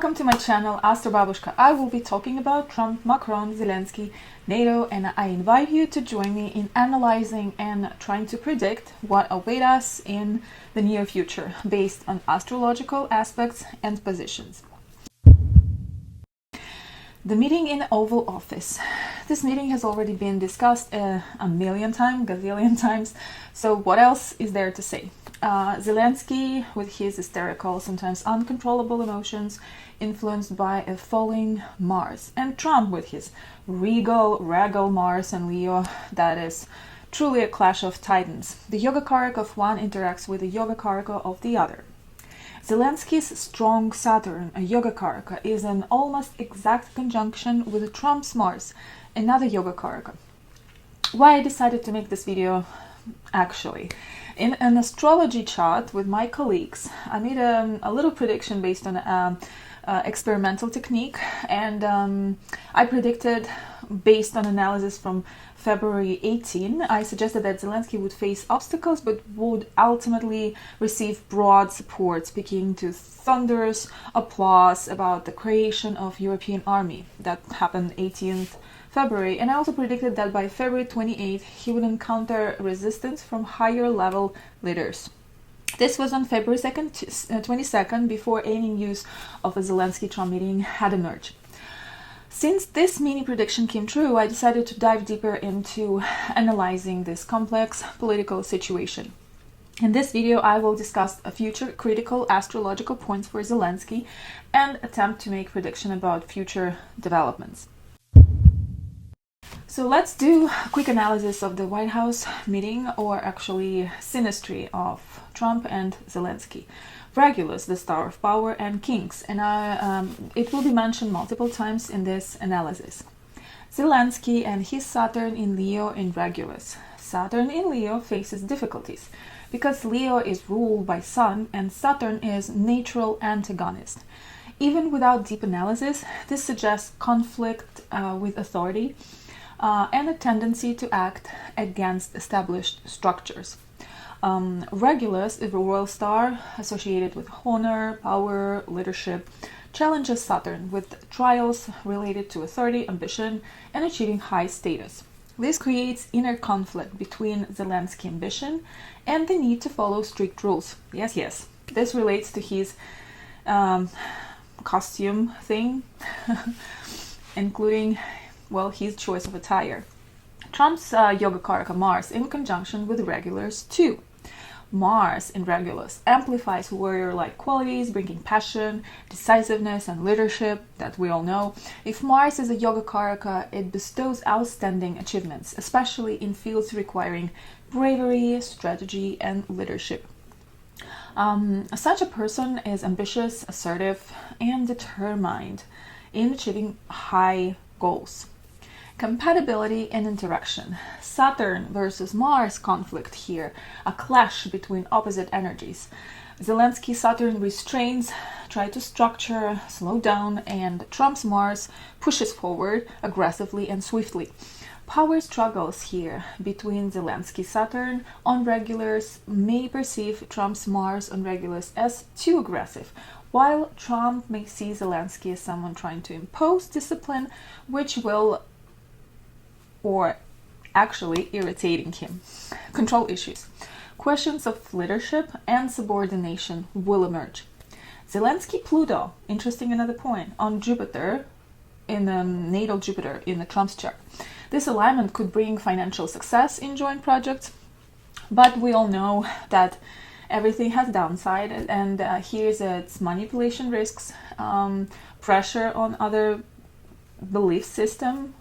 Welcome to my channel Astro. I will be talking about Trump, Macron, Zelensky, Nato, and I invite you to join me in analyzing and trying to predict what awaits us in the near future based on astrological aspects and positions. The meeting in Oval Office. This meeting has already been discussed a gazillion times, so what else is there to say? Zelensky, with his hysterical, sometimes uncontrollable emotions, influenced by a falling Mars, and Trump with his regal Mars and Leo, that is truly a clash of titans. The Yogacaraka of one interacts with the Yogacaraka of the other. Zelensky's strong Saturn, a Yogacaraka, is an almost exact conjunction with Trump's Mars, another Yogacaraka. Why I decided to make this video? Actually, in an astrology chart with my colleagues, I made a little prediction based on experimental technique, and I predicted, based on analysis from February 18, I suggested that Zelensky would face obstacles but would ultimately receive broad support, speaking to thunderous applause about the creation of European army. That happened 18th February, and I also predicted that by February 28th he would encounter resistance from higher level leaders. This was on February 22nd, before any news of a Zelensky-Trump meeting had emerged. Since this mini prediction came true, I decided to dive deeper into analyzing this complex political situation. In this video, I will discuss a future critical astrological points for Zelensky and attempt to make prediction about future developments. So let's do a quick analysis of the White House meeting, or actually synastry, of Trump and Zelensky. Regulus, the star of power, and kings, and it will be mentioned multiple times in this analysis. Zelensky and his Saturn in Leo in Regulus. Saturn in Leo faces difficulties because Leo is ruled by Sun and Saturn is natural antagonist. Even without deep analysis, this suggests conflict with authority and a tendency to act against established structures. Regulus, a royal star associated with honor, power, leadership, challenges Saturn with trials related to authority, ambition, and achieving high status. This creates inner conflict between Zelensky's ambition and the need to follow strict rules. Yes, this relates to his costume thing, including, well, his choice of attire. Trump's Yogacaraka Mars in conjunction with Regulus too. Mars in Regulus amplifies warrior-like qualities, bringing passion, decisiveness, and leadership that we all know. If Mars is a Yogacaraka, it bestows outstanding achievements, especially in fields requiring bravery, strategy, and leadership. Such a person is ambitious, assertive, and determined in achieving high goals. Compatibility and interaction. Saturn versus Mars conflict here, a clash between opposite energies. Zelensky Saturn restrains, tries to structure, slow down, and Trump's Mars pushes forward aggressively and swiftly. Power struggles here between Zelensky Saturn on Regulus may perceive Trump's Mars on Regulus as too aggressive, while Trump may see Zelensky as someone trying to impose discipline, which will, or actually irritating him. Control issues. Questions of leadership and subordination will emerge. Zelensky Pluto, interesting another point, on Jupiter, in the natal Jupiter in the Trump's chart. This alignment could bring financial success in joint projects, but we all know that everything has downside, and here's its manipulation risks, pressure on other belief system,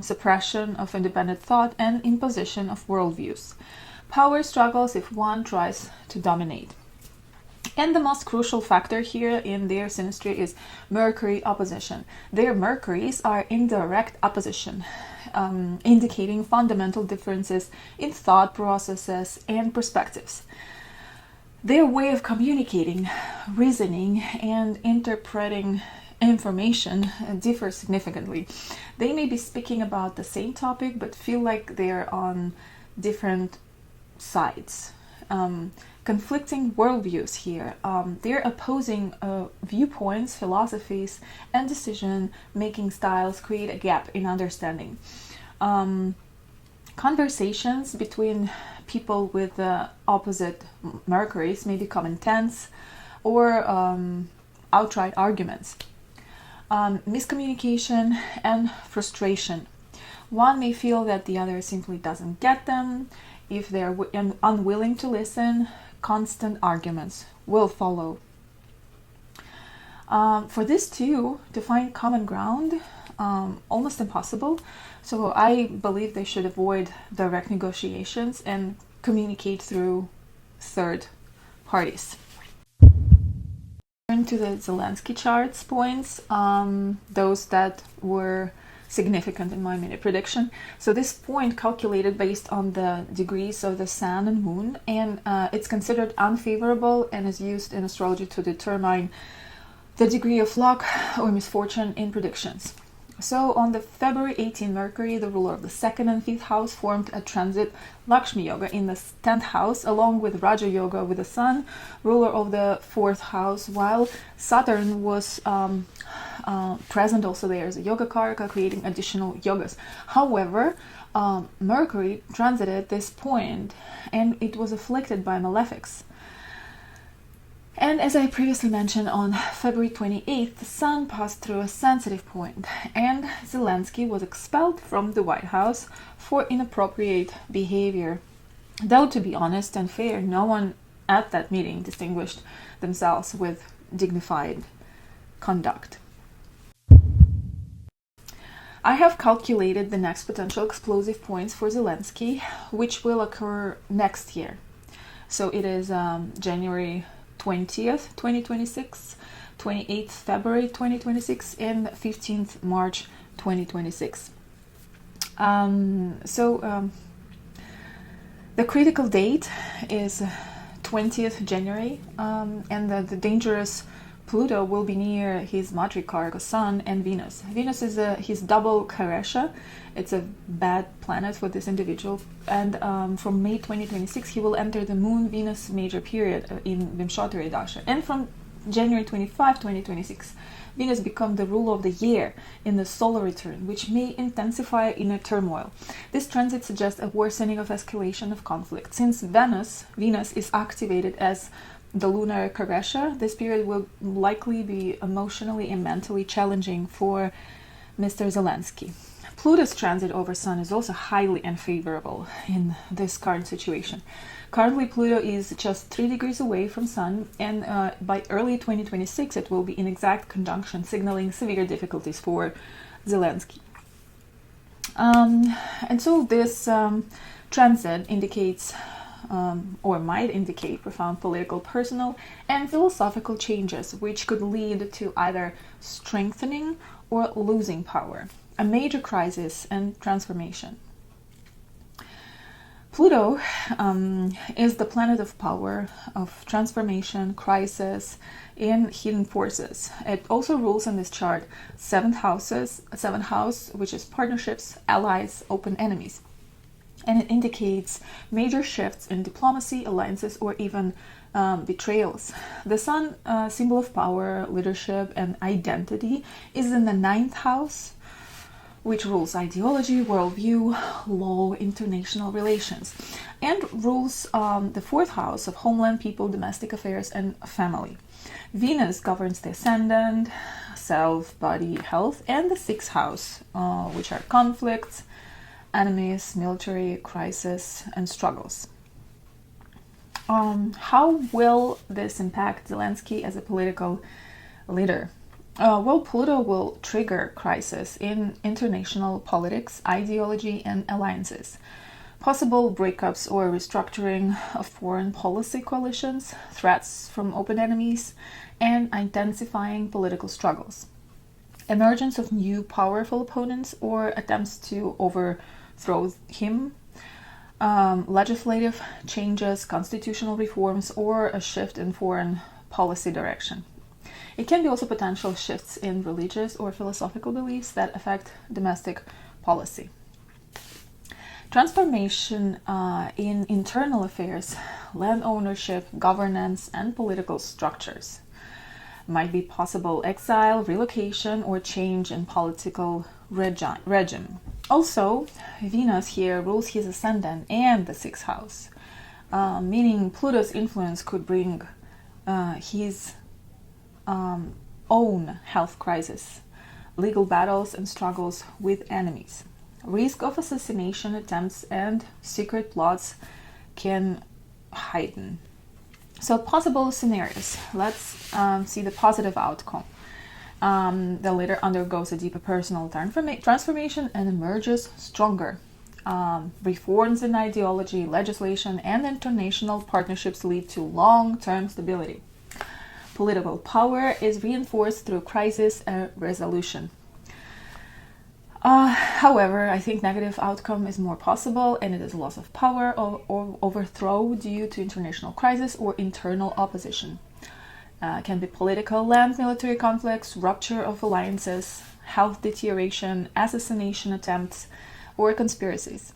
suppression of independent thought, and imposition of worldviews. Power struggles if one tries to dominate. And the most crucial factor here in their synastry is Mercury opposition. Their Mercuries are in direct opposition, indicating fundamental differences in thought processes and perspectives. Their way of communicating, reasoning, and interpreting information differs significantly. They may be speaking about the same topic but feel like they're on different sides. conflicting worldviews here. They're opposing viewpoints, philosophies, and decision-making styles create a gap in understanding. Conversations between people with opposite Mercuries may become intense or outright arguments. Miscommunication and frustration. One may feel that the other simply doesn't get them. If they're unwilling to listen, constant arguments will follow. For this too, to find common ground, almost impossible. So I believe they should avoid direct negotiations and communicate through third parties. Turn to the Zelensky charts points, those that were significant in my mini prediction. So this point calculated based on the degrees of the sun and moon, and it's considered unfavorable and is used in astrology to determine the degree of luck or misfortune in predictions. So on the February 18, Mercury, the ruler of the 2nd and 5th house, formed a transit Lakshmi Yoga in the 10th house, along with Raja Yoga with the Sun, ruler of the 4th house, while Saturn was present also there as a Yoga Karaka, creating additional yogas. However, Mercury transited this point and it was afflicted by malefics. And as I previously mentioned, on February 28th, the Sun passed through a sensitive point, and Zelensky was expelled from the White House for inappropriate behavior. Though, to be honest and fair, no one at that meeting distinguished themselves with dignified conduct. I have calculated the next potential explosive points for Zelensky, which will occur next year. So it is January 20th, 2026, 28th February 2026, and 15th March 2026. The critical date is 20th January, and the dangerous Pluto will be near his matrikarka Sun and Venus. Venus is his double Karesha. It's a bad planet for this individual. And from May 2026, he will enter the Moon-Venus major period in Vimshottari Dasha. And from January 25, 2026, Venus becomes the ruler of the year in the solar return, which may intensify inner turmoil. This transit suggests a worsening of escalation of conflict. Since Venus is activated as the lunar Karesha, this period will likely be emotionally and mentally challenging for Mr. Zelensky. Pluto's transit over Sun is also highly unfavorable in this current situation. Currently, Pluto is just 3 degrees away from Sun, and by early 2026 it will be in exact conjunction, signaling severe difficulties for Zelensky. And so this transit indicates or might indicate profound political, personal, and philosophical changes, which could lead to either strengthening or losing power, a major crisis and transformation. Pluto is the planet of power, of transformation, crisis, and hidden forces. It also rules in this chart seventh house, which is partnerships, allies, open enemies. And it indicates major shifts in diplomacy, alliances, or even betrayals. The Sun, symbol of power, leadership, and identity, is in the 9th house, which rules ideology, worldview, law, international relations, and rules the 4th house of homeland, people, domestic affairs, and family. Venus governs the ascendant, self, body, health, and the 6th house, which are conflicts, enemies, military, crisis, and struggles. How will this impact Zelensky as a political leader? Well, Pluto will trigger crisis in international politics, ideology, and alliances. Possible breakups or restructuring of foreign policy coalitions, threats from open enemies, and intensifying political struggles. Emergence of new powerful opponents or attempts to overthrow him, legislative changes, constitutional reforms, or a shift in foreign policy direction. It can be also potential shifts in religious or philosophical beliefs that affect domestic policy. Transformation in internal affairs, land ownership, governance, and political structures. Might be possible exile, relocation, or change in political regime. Also, Venus here rules his ascendant and the 6th house, meaning Pluto's influence could bring his own health crisis, legal battles and struggles with enemies. Risk of assassination attempts and secret plots can heighten. So possible scenarios. Let's see the positive outcome. The leader undergoes a deeper personal transformation and emerges stronger. Reforms in ideology, legislation, and international partnerships lead to long-term stability. Political power is reinforced through crisis resolution. However, I think negative outcome is more possible, and it is loss of power or overthrow due to international crisis or internal opposition. Can be political, land, military conflicts, rupture of alliances, health deterioration, assassination attempts, or conspiracies.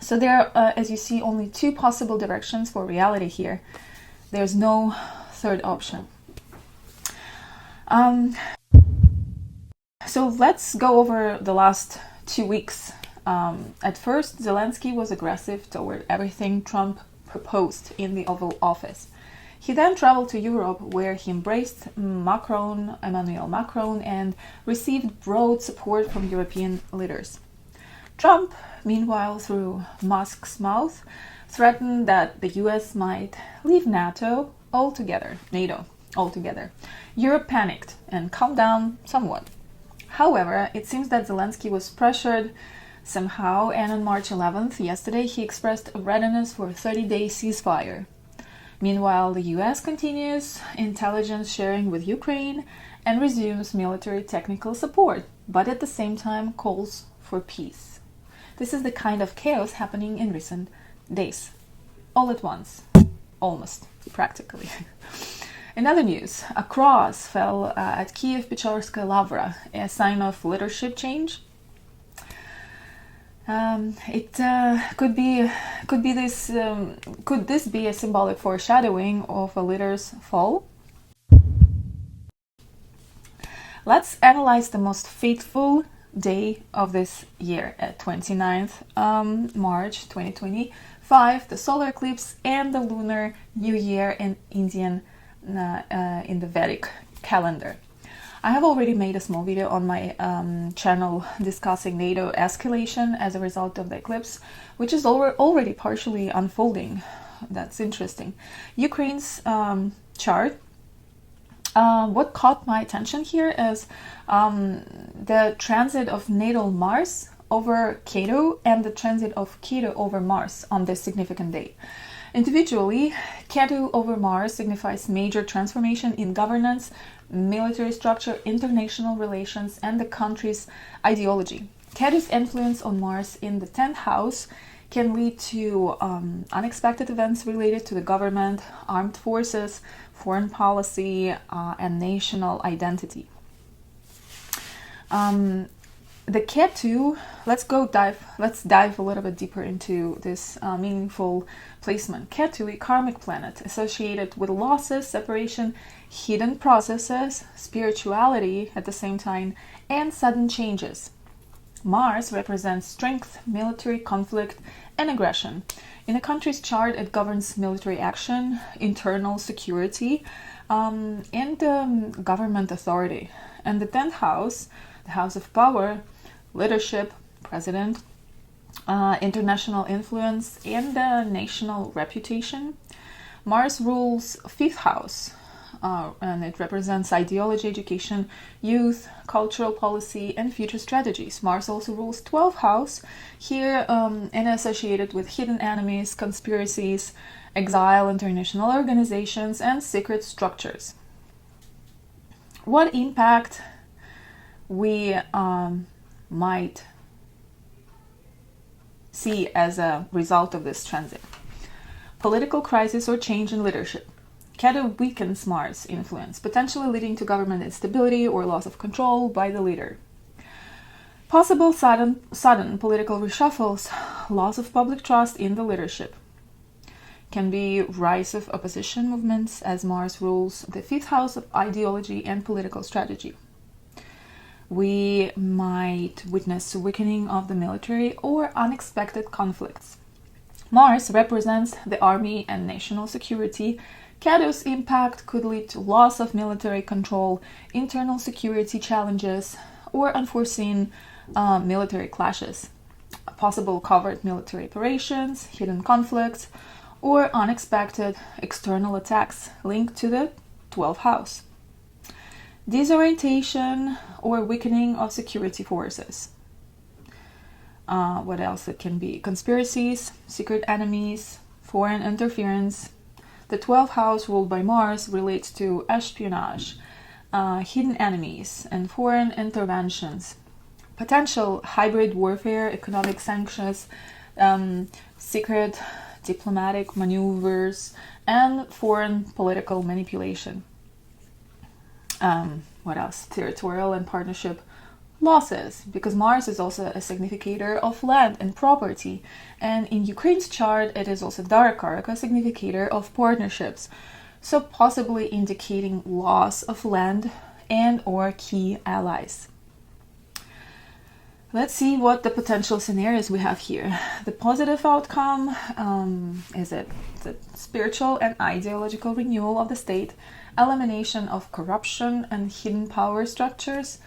So there are, as you see, only 2 possible directions for reality here. There's no third option. So let's go over the last 2 weeks. At first, Zelensky was aggressive toward everything Trump proposed in the Oval Office. He then traveled to Europe, where he embraced Emmanuel Macron, and received broad support from European leaders. Trump, meanwhile, through Musk's mouth, threatened that the US might leave NATO altogether. Europe panicked and calmed down somewhat. However, it seems that Zelensky was pressured somehow, and on March 11th, yesterday, he expressed a readiness for a 30-day ceasefire. Meanwhile, the US continues intelligence sharing with Ukraine and resumes military technical support, but at the same time calls for peace. This is the kind of chaos happening in recent days. All at once. Almost, practically. In other news, a cross fell at Kiev-Pечорская Lavra, a sign of leadership change. Could this be a symbolic foreshadowing of a leader's fall? Let's analyze the most fateful day of this year, at 29th March 2025, the solar eclipse and the lunar new year in Indian in the Vedic calendar. I have already made a small video on my channel discussing Nato escalation as a result of the eclipse, which is already partially unfolding. That's interesting. Ukraine's chart. What caught my attention here is the transit of natal Mars over Ketu and the transit of Ketu over Mars on this significant day. Individually, Ketu over Mars signifies major transformation in governance, military structure, international relations, and the country's ideology. Ketu's influence on Mars in the 10th house can lead to unexpected events related to the government, armed forces, foreign policy, and national identity. The Ketu, let's dive a little bit deeper into this meaningful placement. Ketu, a karmic planet associated with losses, separation, hidden processes, spirituality at the same time, and sudden changes. Mars represents strength, military conflict, and aggression. In a country's chart, it governs military action, internal security, and government authority. And the 10th house, the house of power, leadership, president, international influence, and national reputation. Mars rules 5th house, and it represents ideology, education, youth, cultural policy, and future strategies. Mars also rules 12th house, here and associated with hidden enemies, conspiracies, exile, international organizations, and secret structures. What impact we might see as a result of this transit? Political crisis or change in leadership. Ketu weakens Mars' influence, potentially leading to government instability or loss of control by the leader. Possible sudden political reshuffles, loss of public trust in the leadership. Can be rise of opposition movements as Mars rules the 5th house of ideology and political strategy. We might witness weakening of the military or unexpected conflicts. Mars represents the army and national security. Ketu's impact could lead to loss of military control, internal security challenges, or unforeseen military clashes, possible covert military operations, hidden conflicts, or unexpected external attacks linked to the 12th house. Disorientation or weakening of security forces. What else it can be? Conspiracies, secret enemies, foreign interference. The 12th house ruled by Mars relates to espionage, hidden enemies, and foreign interventions. Potential hybrid warfare, economic sanctions, secret diplomatic maneuvers, and foreign political manipulation. What else? Territorial and partnership losses, because Mars is also a significator of land and property, and in Ukraine's chart it is also Darakaraka, a significator of partnerships, so possibly indicating loss of land and or key allies. Let's see what the potential scenarios we have here. The positive outcome is it the spiritual and ideological renewal of the state, elimination of corruption and hidden power structures,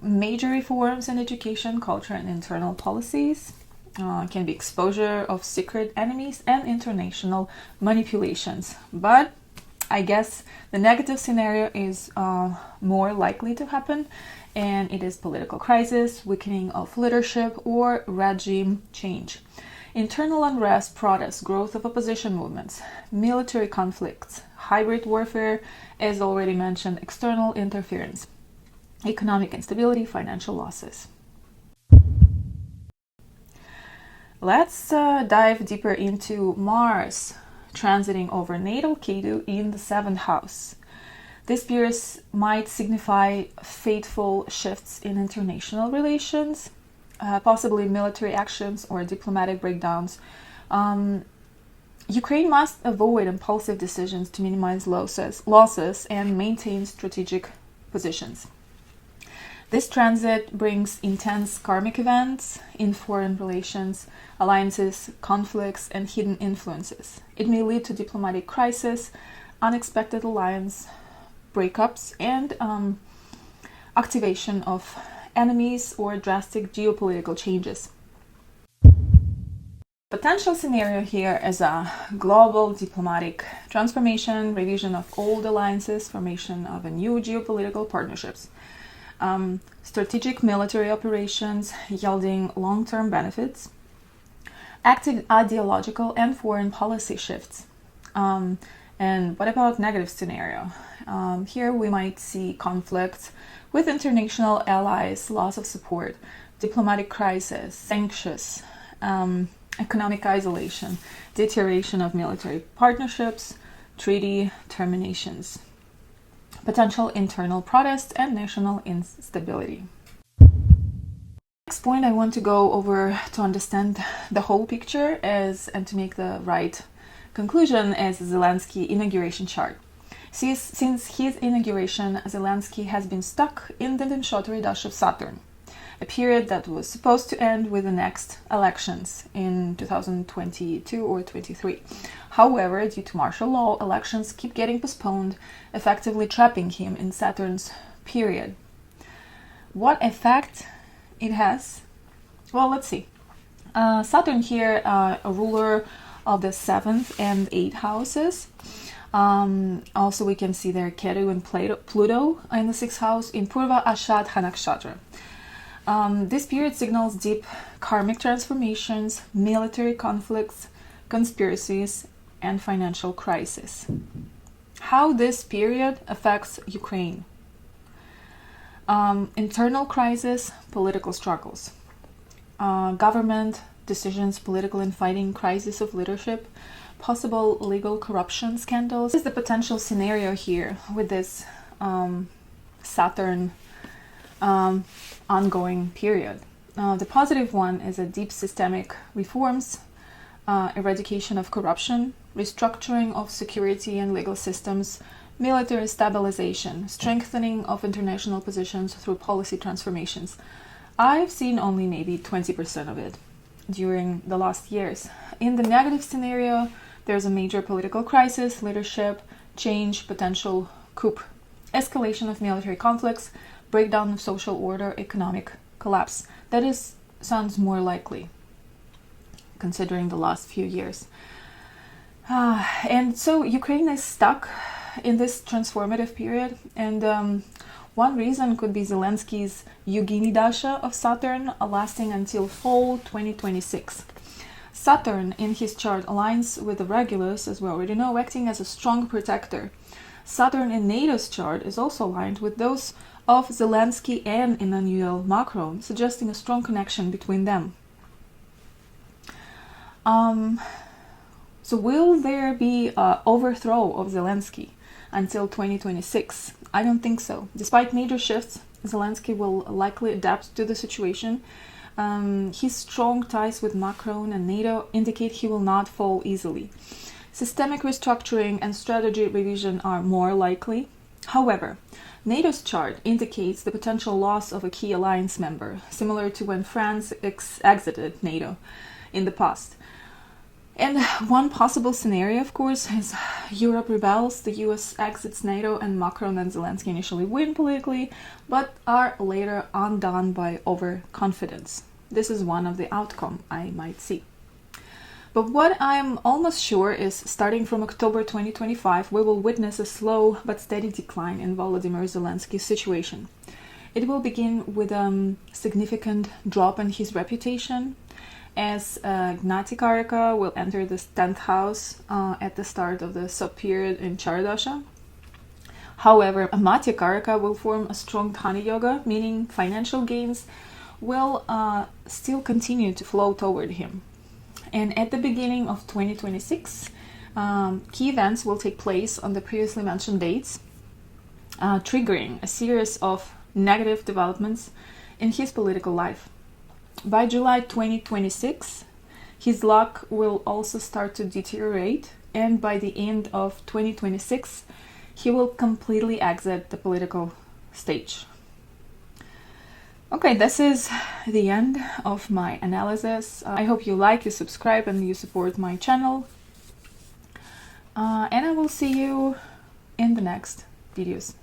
major reforms in education, culture, and internal policies. Can be exposure of secret enemies and international manipulations. But I guess the negative scenario is more likely to happen, and it is political crisis, weakening of leadership, or regime change. Internal unrest, protests, growth of opposition movements, military conflicts, hybrid warfare, as already mentioned, external interference, economic instability, financial losses. Let's dive deeper into Mars transiting over natal Ketu in the 7th house. This period might signify fateful shifts in international relations, possibly military actions or diplomatic breakdowns. Ukraine must avoid impulsive decisions to minimize losses and maintain strategic positions. This transit brings intense karmic events in foreign relations, alliances, conflicts, and hidden influences. It may lead to diplomatic crisis, unexpected alliance breakups, and activation of enemies or drastic geopolitical changes. Potential scenario here is a global diplomatic transformation, revision of old alliances, formation of a new geopolitical partnerships, strategic military operations yielding long-term benefits, active ideological and foreign policy shifts. And what about negative scenario? Here we might see conflicts with international allies, loss of support, diplomatic crisis, sanctions, economic isolation, deterioration of military partnerships, treaty terminations, potential internal protests, and national instability. Next point I want to go over to understand the whole picture and to make the right conclusion is Zelensky inauguration chart. Since his inauguration, Zelensky has been stuck in the Vimshottary dash of Saturn, a period that was supposed to end with the next elections in 2022 or 23. However, due to martial law, elections keep getting postponed, effectively trapping him in Saturn's period. What effect it has? Well, let's see. Saturn here, a ruler of the 7th and 8th houses. Also, we can see there Ketu and Pluto in the 6th house in Purva Ashad Hanakshatra. This period signals deep karmic transformations, military conflicts, conspiracies, and financial crisis. How this period affects Ukraine? Internal crisis, political struggles, government decisions, political infighting, crisis of leadership, possible legal corruption scandals. This is the potential scenario here with this Saturn ongoing period. The positive one is a deep systemic reforms, eradication of corruption, restructuring of security and legal systems, military stabilization, strengthening of international positions through policy transformations. I've seen only maybe 20% of it during the last years. In the negative scenario, there's a major political crisis, leadership change, potential coup, escalation of military conflicts, breakdown of social order, economic collapse. That sounds more likely, considering the last few years. And so Ukraine is stuck in this transformative period, and one reason could be Zelensky's Yugini Dasha of Saturn, lasting until fall 2026. Saturn in his chart aligns with the Regulus, as we already know, acting as a strong protector. Saturn in Nato's chart is also aligned with those of Zelensky and Emmanuel Macron, suggesting a strong connection between them. So will there be an overthrow of Zelensky until 2026? I don't think so. Despite major shifts, Zelensky will likely adapt to the situation. His strong ties with Macron and NATO indicate he will not fall easily. Systemic restructuring and strategy revision are more likely. However, NATO's chart indicates the potential loss of a key alliance member, similar to when France exited NATO in the past. And one possible scenario, of course, is Europe rebels, the US exits NATO, and Macron and Zelensky initially win politically, but are later undone by overconfidence. This is one of the outcomes I might see. But what I'm almost sure is, starting from October 2025, we will witness a slow but steady decline in Vladimir Zelensky's situation. It will begin with a significant drop in his reputation, as Gnati will enter the 10th house at the start of the sub-period in Chardasha. However, Amatya Karaka will form a strong Dhani Yoga, meaning financial gains will still continue to flow toward him. And at the beginning of 2026, key events will take place on the previously mentioned dates, triggering a series of negative developments in his political life. By July 2026, his luck will also start to deteriorate, and by the end of 2026, he will completely exit the political stage. Okay, this is the end of my analysis. I hope you like, you subscribe, and you support my channel. And I will see you in the next videos.